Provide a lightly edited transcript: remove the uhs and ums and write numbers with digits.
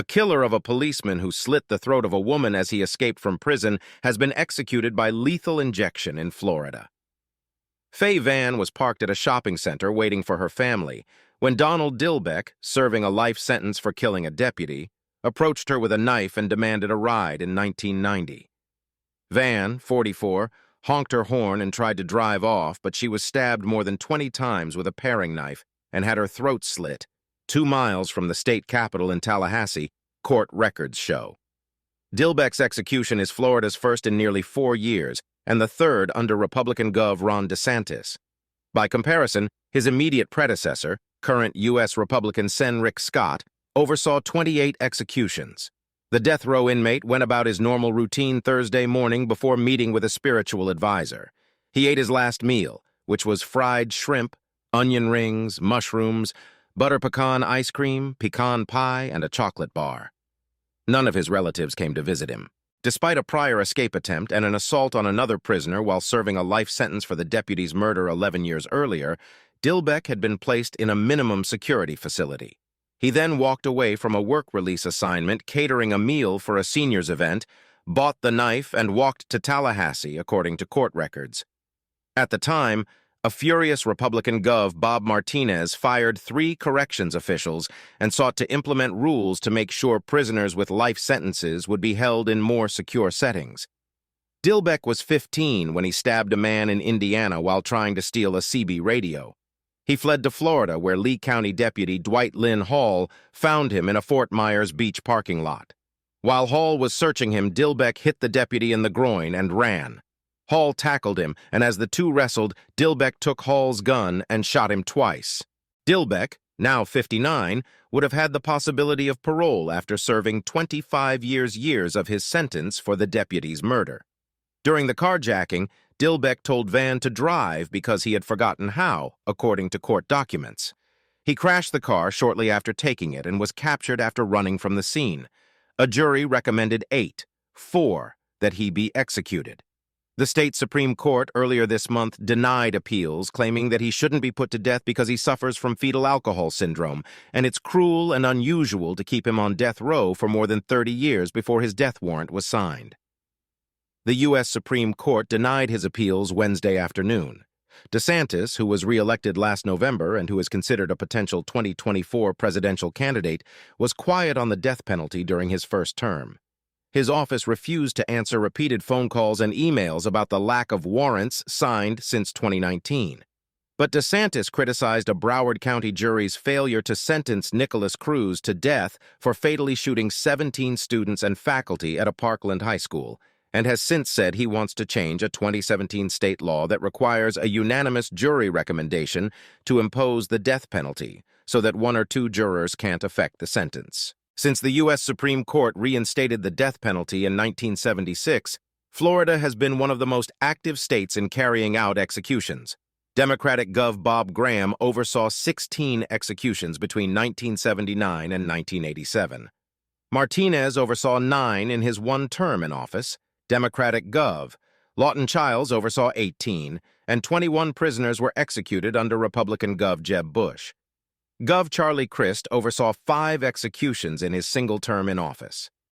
A killer of a policeman who slit the throat of a woman as he escaped from prison has been executed by lethal injection in Florida. Faye Van was parked at a shopping center waiting for her family when Donald Dillbeck, serving a life sentence for killing a deputy, approached her with a knife and demanded a ride in 1990. Van, 44, honked her horn and tried to drive off, but she was stabbed more than 20 times with a paring knife and had her throat slit, 2 miles from the state capitol in Tallahassee, court records show. Dillbeck's execution is Florida's first in nearly 4 years and the third under Republican Gov. Ron DeSantis. By comparison, his immediate predecessor, current U.S. Republican Sen. Rick Scott, oversaw 28 executions. The death row inmate went about his normal routine Thursday morning before meeting with a spiritual advisor. He ate his last meal, which was fried shrimp, onion rings, mushrooms, butter pecan ice cream, pecan pie, and a chocolate bar. None of his relatives came to visit him. Despite a prior escape attempt and an assault on another prisoner while serving a life sentence for the deputy's murder 11 years earlier, Dillbeck had been placed in a minimum security facility. He then walked away from a work release assignment catering a meal for a seniors event, bought the knife, and walked to Tallahassee, according to court records. At the time, a furious Republican Gov. Bob Martinez fired 3 corrections officials and sought to implement rules to make sure prisoners with life sentences would be held in more secure settings. Dillbeck was 15 when he stabbed a man in Indiana while trying to steal a CB radio. He fled to Florida, where Lee County Deputy Dwight Lynn Hall found him in a Fort Myers Beach parking lot. While Hall was searching him, Dillbeck hit the deputy in the groin and ran. Hall tackled him, and as the two wrestled, Dillbeck took Hall's gun and shot him twice. Dillbeck, now 59, would have had the possibility of parole after serving 25 years of his sentence for the deputy's murder. During the carjacking, Dillbeck told Van to drive because he had forgotten how, according to court documents. He crashed the car shortly after taking it and was captured after running from the scene. A jury recommended 4 that he be executed. The state Supreme Court earlier this month denied appeals, claiming that he shouldn't be put to death because he suffers from fetal alcohol syndrome, and it's cruel and unusual to keep him on death row for more than 30 years before his death warrant was signed. The U.S. Supreme Court denied his appeals Wednesday afternoon. DeSantis, who was re-elected last November and who is considered a potential 2024 presidential candidate, was quiet on the death penalty during his first term. His office refused to answer repeated phone calls and emails about the lack of warrants signed since 2019. But DeSantis criticized a Broward County jury's failure to sentence Nicholas Cruz to death for fatally shooting 17 students and faculty at a Parkland high school, and has since said he wants to change a 2017 state law that requires a unanimous jury recommendation to impose the death penalty so that 1 or 2 jurors can't affect the sentence. Since the U.S. Supreme Court reinstated the death penalty in 1976, Florida has been one of the most active states in carrying out executions. Democratic Gov. Bob Graham oversaw 16 executions between 1979 and 1987. Martinez oversaw 9 in his 1 term in office. Democratic Gov. Lawton Chiles oversaw 18, and 21 prisoners were executed under Republican Gov. Jeb Bush. Gov. Charlie Crist oversaw 5 executions in his single term in office.